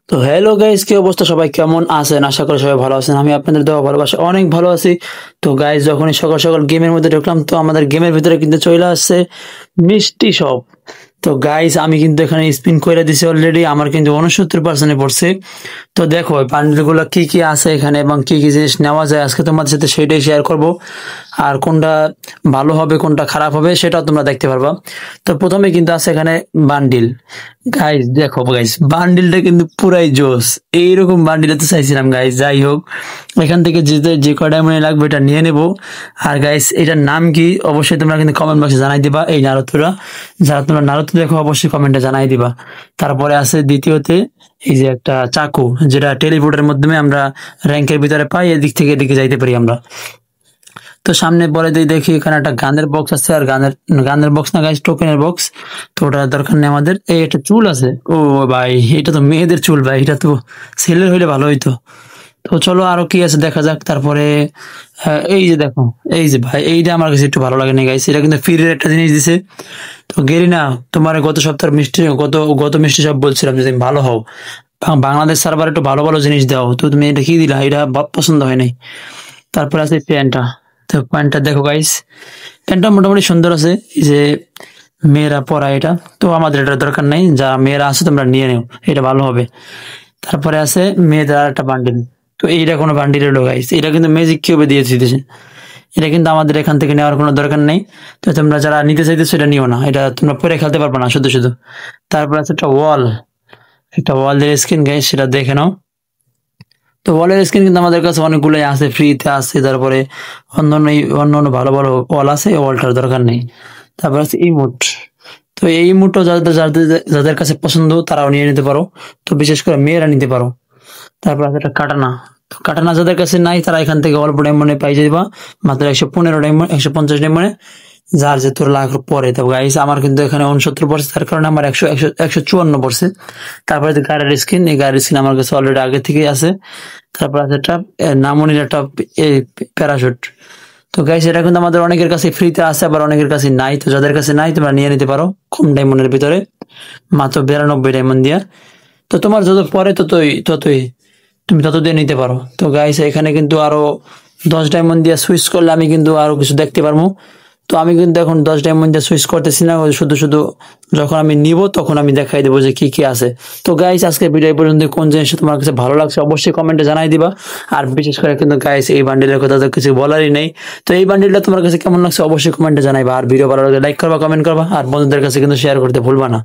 তো hello guys, কি অবস্থা? সবাই কেমন আছেন? আশা করি সবাই ভালো আছেন। আমি আপনাদের দোয়া ভালোবাসা অনেক ভালো আছি। তো গাইস, যখনই সকাল সকাল গেমের মধ্যে ঢুকলাম, তো আমাদের গেমের ভিতরে কিন্তু চলে আসছে মিষ্টি সব। তো গাইস, আমি কিন্তু এখানে স্পিন করে দিছি অলরেডি, আমার কিন্তু 69% পড়ছে। তো দেখো বান্ডেল গুলো কি কি আছে এখানে এবং কি কি জিনিস নেওয়া যায়, আজকে তোমাদের সাথে সেটাই শেয়ার করব। আর কোনটা ভালো হবে কোনটা খারাপ হবে সেটাও তোমরা দেখতে পারবা। তো প্রথমে কিন্তু আছে এখানে বান্ডিল। গাইস দেখো গাইস, বান্ডিলটা কিন্তু পুরাই জোস। এইরকম বান্ডিল তো চাইছিলাম গাইস। যাই হোক, এখান থেকে যে যে কয়টা মনে লাগবে এটা নিয়ে নেব। আর গাইস, এটার নাম কি অবশ্যই তোমরা কিন্তু কমেন্ট বক্সে জানাই দিবা। এই নারুতোরা, যারা তোমরা নারুতো দেখো অবশ্যই কমেন্টে জানাই দিবা। তারপরে আছে দ্বিতীয়তে এই যে একটা চাকু, যেটা টেলিপোর্টের মাধ্যমে আমরা র্যাঙ্কের ভিতরে পাই, এদিক থেকে এদিকে যাইতে পারি আমরা। তো সামনে পরে দিয়ে দেখি এখানে একটা গানের বক্স আছে, আর গানের গানের বক্স না গাইস, টোকেনের বক্স। তো ওটা দরকার নেই আমাদের। এই একটা চুল আছে। ও ভাই, এটা তো মেয়েদের চুল ভাই, এটা তো ছেলের হইলে ভালো হইতো। তো চলো আরো কি আছে দেখা যাক। তারপরে এই যে দেখো, এই যে ভাই, এইটা আমার কাছে একটু ভালো লাগে না গাইস, এটা কিন্তু ফ্রির একটা জিনিস দিছে। তো গেরিনা, তোমার গত সপ্তাহের মিষ্টি গত গত মিষ্টি সব বলছিলাম যে তুমি ভালো হও, বাংলাদেশ সার্ভার একটু ভালো ভালো জিনিস দাও, তো তুমি এটা কি দিলা? এটা পছন্দ হয় নাই। তারপরে আছে প্যান্টটা। তো প্যান্টটা দেখো গাইস, প্যান্টটা মোটামুটি সুন্দর আছে। এই যে মেয়েরা পরা এটা, তো আমাদের এটা দরকার নাই, যা মেয়েরা আছে তোমরা নিয়ে নেও, এটা ভালো হবে। তারপরে আছে মেয়েদের আর একটা বান্ডিল। তো এইটা কোনো বান্ডিল হলো গাইস, এটা কিন্তু ম্যাজিক কিউবে দিয়েছে দিয়েছে। এটা কিন্তু আমাদের এখান থেকে নেওয়ার কোনো দরকার নেই। তো তোমরা যারা নিতে চাইতেছো এটা নিও না, এটা তোমরা পরে খেলতে পারবে না শুধু শুধু। তারপর আছে একটা ওয়াল, একটা ওয়ালের স্কিন গাইস, সেটা দেখে নাও। তো ওয়ালের স্ক্রিন কিন্তু আমাদের কাছে অনেকগুলোই আছে, ফ্রিতে আছে। তারপরে অন্যান্য অন্য অন্য ভালো ভালো ওয়াল আছে, ওয়ালটার দরকার নেই। তারপর আছে ইমোট। তো এই ইমোটও যাদের যাদের যাদের কাছে পছন্দ তারাও নিয়ে নিতে পারো। তো বিশেষ করে মেয়েরা নিতে পারো। তারপর আছে একটা কাটানা। তো কাটানা যাদের কাছে নাই তারা এখান থেকে অল্প ডায়মন্ডে পাই যাবা, মাত্র 115 ডায়মন্ড, 150 ডায়মন্ডে, যার যে তোর লাখ পরে। তো গাইস, আমার কিন্তু এখানে 69 পড়ছে, তার কারণে আমার 154 পড়ছে। তারপরে যে গাড়ির স্কিন, এই গাড়ির স্কিন আমার কাছে অলরেডি আগে থেকেই আছে। তারপর আছে একটা নামনির একটা প্যারাশুট। তো গাইস, এটা কিন্তু আমাদের অনেকের কাছে ফ্রিতে আছে, আবার অনেকের কাছে নাই। তো যাদের কাছে নাই তোমরা নিয়ে নিতে পারো কম ডায়মন্ডের ভিতরে, মাত্র 92 ডায়মন্ড দিয়া। তো তোমার যত পরে ততই তুমি তত দিয়ে নিতে পারো। তো গাইস, এখানে কিন্তু আরো 10 ডায়মন্ড দিয়ে সুইচ করলে আমি কিন্তু আরো কিছু দেখতে পারবো। তো আমি কিন্তু এখন 10 ডায়মন্ড দিয়ে সুইচ করতেছি না, ওই শুধু শুধু যখন আমি নিব তখন আমি দেখাই দেবো যে কি কি আছে। তো গাইস, আজকে ভিডিও পর্যন্ত কোন জিনিসটা তোমার কাছে ভালো লাগছে অবশ্যই কমেন্টে জানাই দিবা। আর বিশেষ করে কিন্তু গাইস, এই বান্ডিলের কথা তো কিছু বলারই নেই। তো এই বান্ডিলটা তোমার কাছে কেমন লাগছে অবশ্যই কমেন্টে জানাইবা। আর ভিডিও ভালো লাগলে লাইক করবা, কমেন্ট করবা, আর বন্ধুদের কাছে কিন্তু শেয়ার করতে ভুলবা না।